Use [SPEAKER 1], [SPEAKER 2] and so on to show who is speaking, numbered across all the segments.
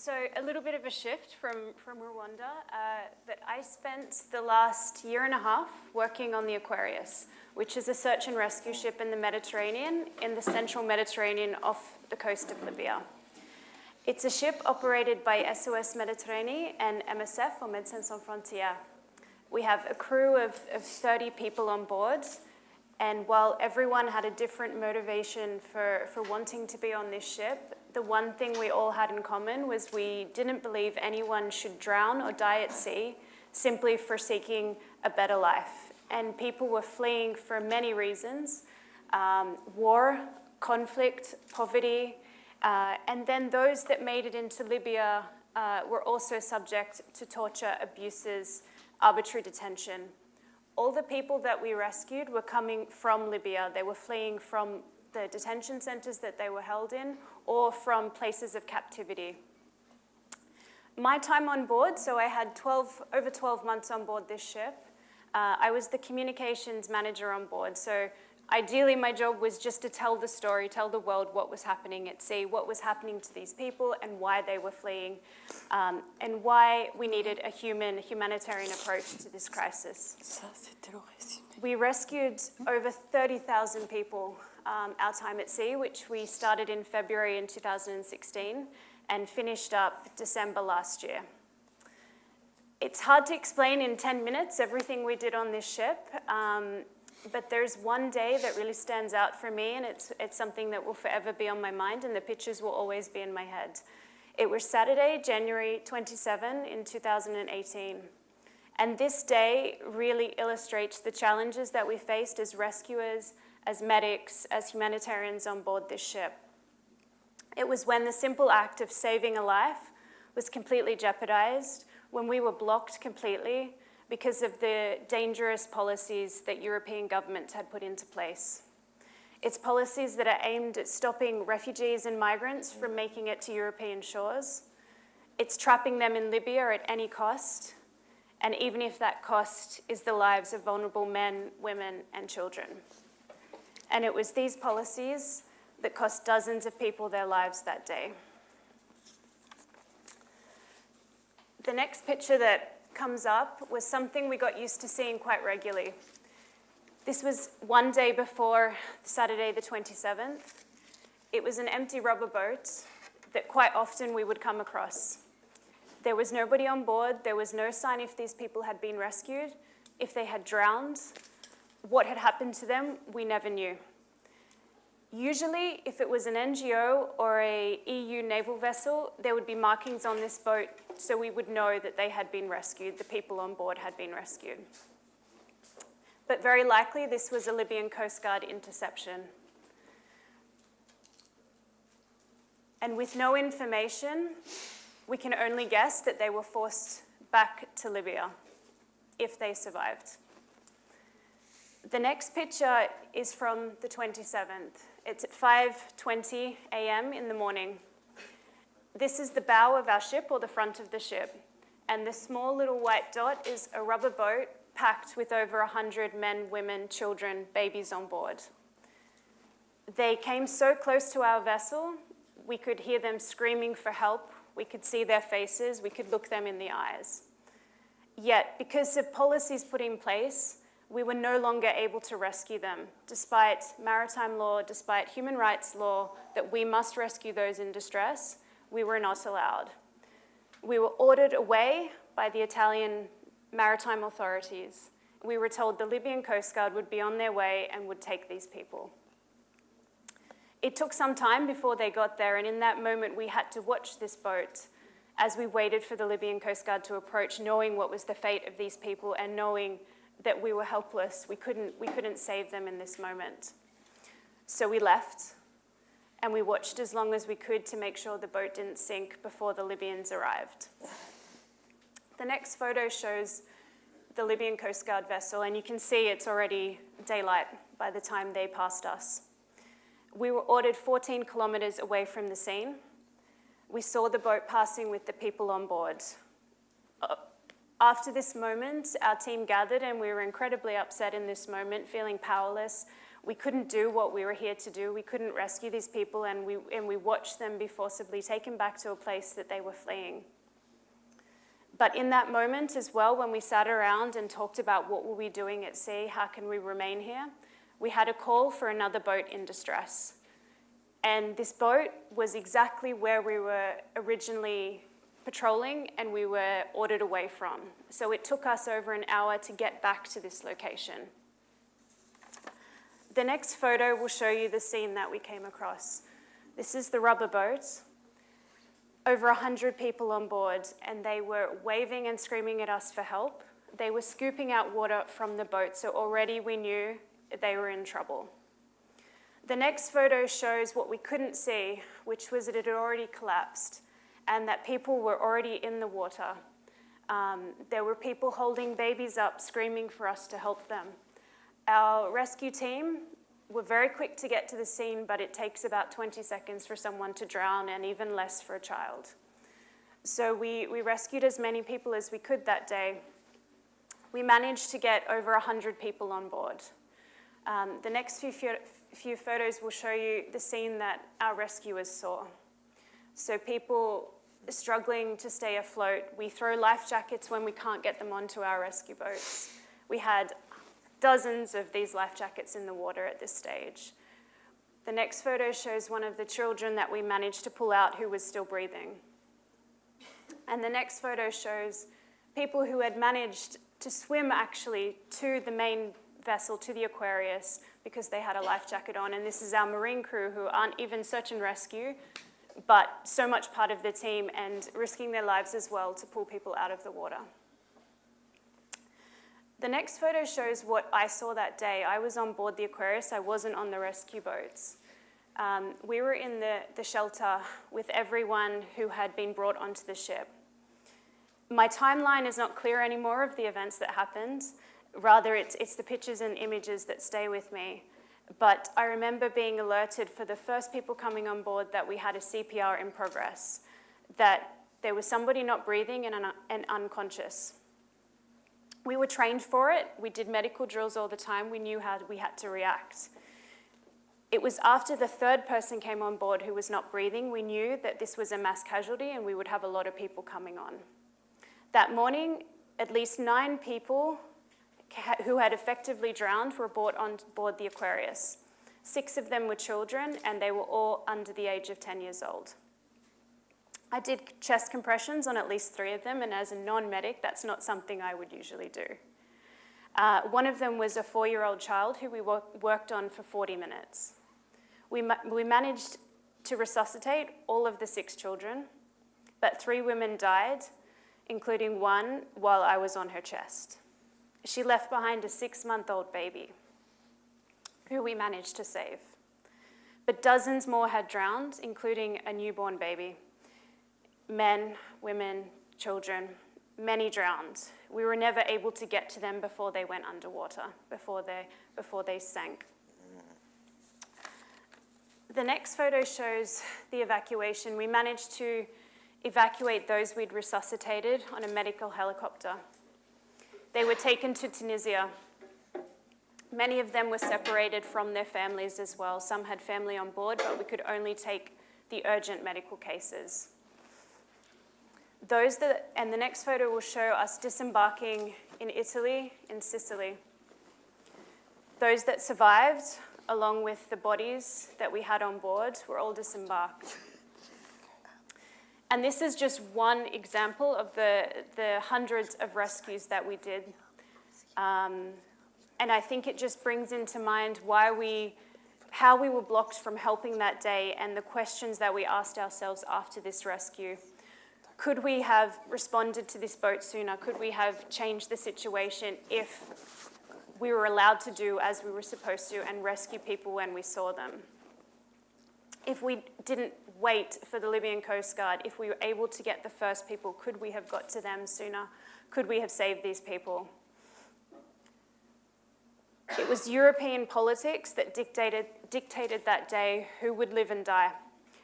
[SPEAKER 1] So a little bit of a shift from Rwanda, but I spent the last year and a half working on the Aquarius, which is a search and rescue ship in the Mediterranean, in the central Mediterranean off the coast of Libya. It's a ship operated by SOS Méditerranée and MSF, or Médecins Sans Frontières. We have a crew of 30 people on board, and while everyone had a different motivation for wanting to be on this ship, the one thing we all had in common was we didn't believe anyone should drown or die at sea simply for seeking a better life. And people were fleeing for many reasons: war, conflict, poverty, and then those that made it into Libya were also subject to torture, abuses, arbitrary detention. All the people that we rescued were coming from Libya. They were fleeing from the detention centers that they were held in or from places of captivity. My time on board, so I had over 12 months on board this ship. I was the communications manager on board, so ideally my job was just to tell the story, tell the world what was happening at sea, what was happening to these people and why they were fleeing, and why we needed a humanitarian approach to this crisis. We rescued over 30,000 people our time at sea, which we started in February in 2016 and finished up December last year. It's hard to explain in 10 minutes everything we did on this ship, but there's one day that really stands out for me, and it's something that will forever be on my mind, and the pictures will always be in my head. It was Saturday, January 27 in 2018. And this day really illustrates the challenges that we faced as rescuers, as medics, as humanitarians on board this ship. It was when the simple act of saving a life was completely jeopardized, when we were blocked completely because of the dangerous policies that European governments had put into place. It's policies that are aimed at stopping refugees and migrants from making it to European shores. It's trapping them in Libya at any cost, and even if that cost is the lives of vulnerable men, women, and children. And it was these policies that cost dozens of people their lives that day. The next picture that comes up was something we got used to seeing quite regularly. This was one day before Saturday the 27th. It was an empty rubber boat that quite often we would come across. There was nobody on board. There was no sign if these people had been rescued, if they had drowned. What had happened to them, we never knew. Usually, if it was an NGO or a EU naval vessel, there would be markings on this boat so we would know that they had been rescued, the people on board had been rescued. But very likely, this was a Libyan Coast Guard interception. And with no information, we can only guess that they were forced back to Libya, if they survived. The next picture is from the 27th. It's at 5:20 a.m. in the morning. This is the bow of our ship, or the front of the ship. And the small little white dot is a rubber boat packed with over 100 men, women, children, babies on board. They came so close to our vessel, we could hear them screaming for help. We could see their faces. We could look them in the eyes. Yet, because of policies put in place, we were no longer able to rescue them, despite maritime law, despite human rights law, that we must rescue those in distress. We were not allowed. We were ordered away by the Italian maritime authorities. We were told the Libyan Coast Guard would be on their way and would take these people. It took some time before they got there, and in that moment we had to watch this boat as we waited for the Libyan Coast Guard to approach, knowing what was the fate of these people and knowing that we were helpless. We couldn't save them in this moment. So we left, and we watched as long as we could to make sure the boat didn't sink before the Libyans arrived. The next photo shows the Libyan Coast Guard vessel, and you can see it's already daylight by the time they passed us. We were ordered 14 kilometers away from the scene. We saw the boat passing with the people on board. After this moment, our team gathered, and we were incredibly upset in this moment, feeling powerless. We couldn't do what we were here to do. We couldn't rescue these people, and we watched them be forcibly taken back to a place that they were fleeing. But in that moment as well, when we sat around and talked about what were we doing at sea, how can we remain here, we had a call for another boat in distress. And this boat was exactly where we were originally patrolling and we were ordered away from. So it took us over an hour to get back to this location. The next photo will show you the scene that we came across. This is the rubber boat. Over 100 people on board, and they were waving and screaming at us for help. They were scooping out water from the boat, so already we knew they were in trouble. The next photo shows what we couldn't see, which was that it had already collapsed and that people were already in the water. There were people holding babies up, screaming for us to help them. Our rescue team were very quick to get to the scene, but it takes about 20 seconds for someone to drown and even less for a child. So we rescued as many people as we could that day. We managed to get over 100 people on board. The next few photos will show you the scene that our rescuers saw. So people struggling to stay afloat. We throw life jackets when we can't get them onto our rescue boats. We had dozens of these life jackets in the water at this stage. The next photo shows one of the children that we managed to pull out who was still breathing. And the next photo shows people who had managed to swim actually to the main vessel, to the Aquarius, because they had a life jacket on. And this is our marine crew who aren't even search and rescue, but so much part of the team and risking their lives as well to pull people out of the water. The next photo shows what I saw that day. I was on board the Aquarius. I wasn't on the rescue boats. We were in the shelter with everyone who had been brought onto the ship. My timeline is not clear anymore of the events that happened. Rather, it's the pictures and images that stay with me. But I remember being alerted for the first people coming on board that we had a CPR in progress, that there was somebody not breathing and unconscious. We were trained for it. We did medical drills all the time. We knew how we had to react. It was after the third person came on board who was not breathing, we knew that this was a mass casualty and we would have a lot of people coming on. That morning, at least 9 people who had effectively drowned were brought on board the Aquarius. 6 of them were children, and they were all under the age of 10 years old. I did chest compressions on at least 3 of them, and as a non-medic, that's not something I would usually do. One of them was a 4-year-old child who we worked on for 40 minutes. We managed to resuscitate all of the 6 children, but 3 women died, including one while I was on her chest. She left behind a 6-month-old baby, who we managed to save. But dozens more had drowned, including a newborn baby. Men, women, children, many drowned. We were never able to get to them before they went underwater, before they sank. The next photo shows the evacuation. We managed to evacuate those we'd resuscitated on a medical helicopter. They were taken to Tunisia. Many of them were separated from their families as well. Some had family on board, but we could only take the urgent medical cases. And the next photo will show us disembarking in Italy, in Sicily. Those that survived, along with the bodies that we had on board, were all disembarked. And this is just one example of the hundreds of rescues that we did. And I think it just brings into mind how we were blocked from helping that day and the questions that we asked ourselves after this rescue. Could we have responded to this boat sooner? Could we have changed the situation if we were allowed to do as we were supposed to and rescue people when we saw them? If we didn't wait for the Libyan Coast Guard, if we were able to get the first people, could we have got to them sooner? Could we have saved these people? It was European politics that dictated that day who would live and die.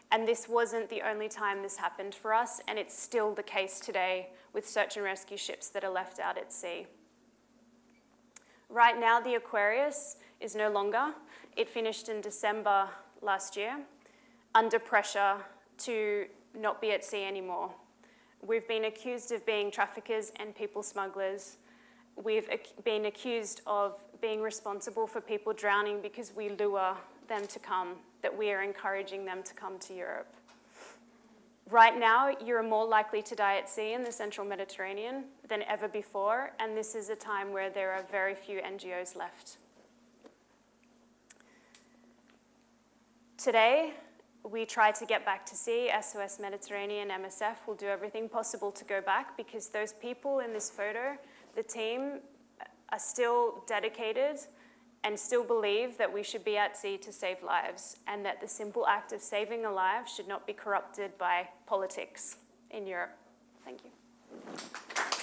[SPEAKER 1] And this wasn't the only time this happened for us, and it's still the case today with search and rescue ships that are left out at sea. Right now, the Aquarius is no longer. It finished in December last year, under pressure to not be at sea anymore. We've been accused of being traffickers and people smugglers. We've been accused of being responsible for people drowning because we lure them to come, that we are encouraging them to come to Europe. Right now, you're more likely to die at sea in the central Mediterranean than ever before, and this is a time where there are very few NGOs left. Today, we try to get back to sea. SOS Mediterranean, MSF, will do everything possible to go back because those people in this photo, the team, are still dedicated and still believe that we should be at sea to save lives and that the simple act of saving a life should not be corrupted by politics in Europe. Thank you.